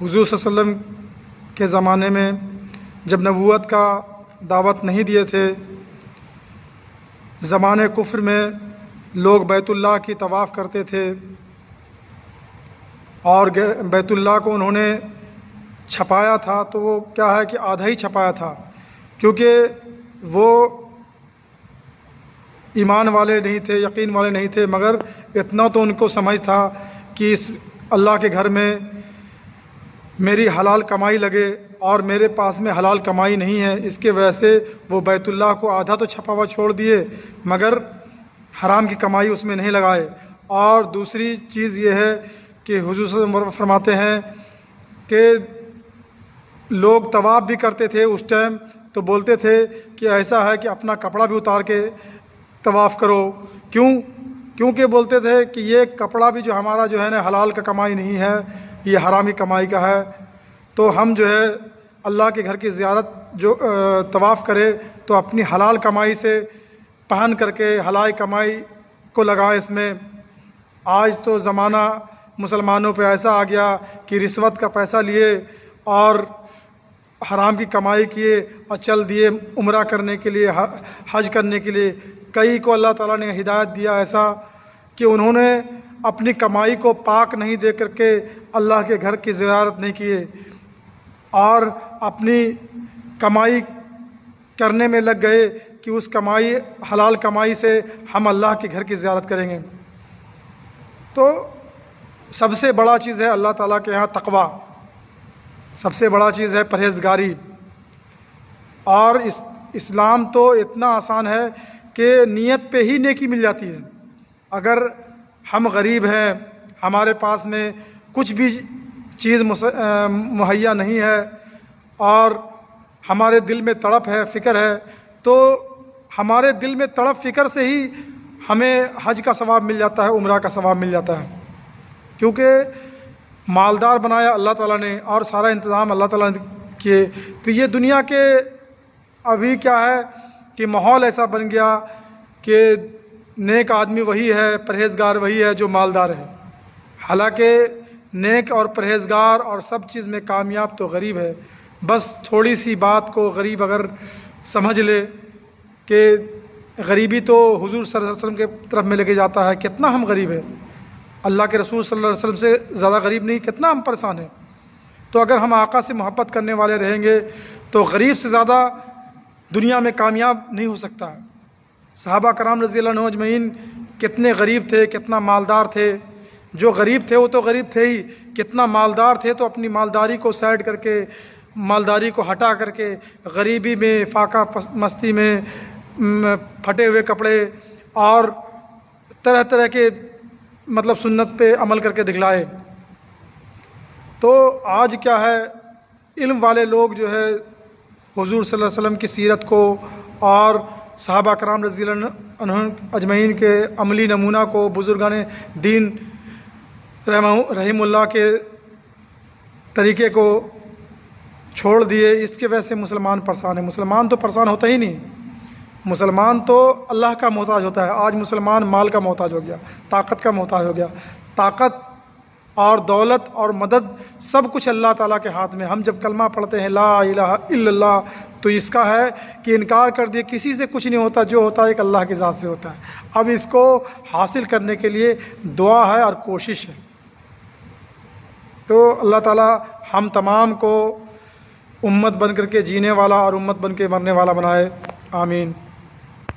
حضور صلی اللہ علیہ وسلم کے زمانے میں جب نبوت کا دعوت نہیں دیے تھے، زمانے کفر میں لوگ بیت اللہ کی طواف کرتے تھے، اور بیت اللہ کو انہوں نے چھپایا تھا، تو وہ کیا ہے کہ آدھا ہی چھپایا تھا، کیونکہ وہ ایمان والے نہیں تھے، یقین والے نہیں تھے، مگر اتنا تو ان کو سمجھ تھا کہ اس اللہ کے گھر میں میری حلال کمائی لگے، اور میرے پاس میں حلال کمائی نہیں ہے، اس کے وجہ سے وہ بیت اللہ کو آدھا تو چھپا ہوا چھوڑ دیے، مگر حرام کی کمائی اس میں نہیں لگائے۔ اور دوسری چیز یہ ہے کہ حضور صلی اللہ علیہ وسلم فرماتے ہیں کہ لوگ طواف بھی کرتے تھے اس ٹائم، تو بولتے تھے کہ ایسا ہے کہ اپنا کپڑا بھی اتار کے طواف کرو، کیونکہ بولتے تھے کہ یہ کپڑا بھی جو ہمارا جو ہے نا حلال کا کمائی نہیں ہے، یہ حرامی کمائی کا ہے، تو ہم جو ہے اللہ کے گھر کی زیارت جو طواف کرے تو اپنی حلال کمائی سے پہن کر کے حلال کمائی کو لگائیں اس میں۔ آج تو زمانہ مسلمانوں پہ ایسا آ گیا کہ رشوت کا پیسہ لیے اور حرام کی کمائی کیے اور چل دیے عمرہ کرنے کے لیے، حج کرنے کے لیے۔ کئی کو اللہ تعالیٰ نے ہدایت دیا ایسا کہ انہوں نے اپنی کمائی کو پاک نہیں دے کر کے اللہ کے گھر کی زیارت نہیں کیے، اور اپنی کمائی کرنے میں لگ گئے کہ اس کمائی حلال کمائی سے ہم اللہ کے گھر کی زیارت کریں گے۔ تو سب سے بڑا چیز ہے اللہ تعالیٰ کے یہاں تقویٰ، سب سے بڑا چیز ہے پرہیزگاری۔ اور اسلام تو اتنا آسان ہے کہ نیت پہ ہی نیکی مل جاتی ہے۔ اگر ہم غریب ہیں، ہمارے پاس میں کچھ بھی چیز مہیا نہیں ہے، اور ہمارے دل میں تڑپ ہے، فکر ہے، تو ہمارے دل میں تڑپ فکر سے ہی ہمیں حج کا ثواب مل جاتا ہے، عمرہ کا ثواب مل جاتا ہے، کیونکہ مالدار بنایا اللہ تعالیٰ نے اور سارا انتظام اللہ تعالیٰ نے کیے۔ تو یہ دنیا کے ابھی کیا ہے کہ ماحول ایسا بن گیا کہ نیک آدمی وہی ہے، پرہیزگار وہی ہے جو مالدار ہے، حالانکہ نیک اور پرہیزگار اور سب چیز میں کامیاب تو غریب ہے۔ بس تھوڑی سی بات کو غریب اگر سمجھ لے کہ غریبی تو حضور صلی اللہ علیہ وسلم کے طرف میں لے کے جاتا ہے، کتنا ہم غریب ہیں، اللہ کے رسول صلی اللہ علیہ وسلم سے زیادہ غریب نہیں، کتنا ہم پریشان ہیں۔ تو اگر ہم آقا سے محبت کرنے والے رہیں گے تو غریب سے زیادہ دنیا میں کامیاب نہیں ہو سکتا۔ صحابہ کرام رضی اللہ عنہم اجمعین کتنے غریب تھے، کتنا مالدار تھے۔ جو غریب تھے وہ تو غریب تھے ہی، کتنا مالدار تھے تو اپنی مالداری کو سائڈ کر کے، مالداری کو ہٹا کر کے غریبی میں، فاقہ مستی میں، پھٹے ہوئے کپڑے اور طرح طرح کے مطلب سنت پہ عمل کر کے دکھلائے۔ تو آج کیا ہے، علم والے لوگ جو ہے حضور صلی اللہ علیہ وسلم کی سیرت کو اور صحابہ کرام رضی اللہ عنہم اجمعین کے عملی نمونہ کو، بزرگان دین رحم اللہ کے طریقے کو چھوڑ دیے، اس کی وجہ سے مسلمان پریشان ہے۔ مسلمان تو پریشان ہوتا ہی نہیں، مسلمان تو اللہ کا محتاج ہوتا ہے۔ آج مسلمان مال کا محتاج ہو گیا، طاقت کا محتاج ہو گیا۔ طاقت اور دولت اور مدد سب کچھ اللہ تعالیٰ کے ہاتھ میں۔ ہم جب کلمہ پڑھتے ہیں لا الہ الا اللہ، تو اس کا ہے کہ انکار کر دیے کسی سے کچھ نہیں ہوتا، جو ہوتا ہے ایک اللہ کی ذات سے ہوتا ہے۔ اب اس کو حاصل کرنے کے لیے دعا ہے اور کوشش ہے۔ تو اللہ تعالیٰ ہم تمام کو امت بن کر کے جینے والا اور امت بن کے مرنے والا بنائے، آمین۔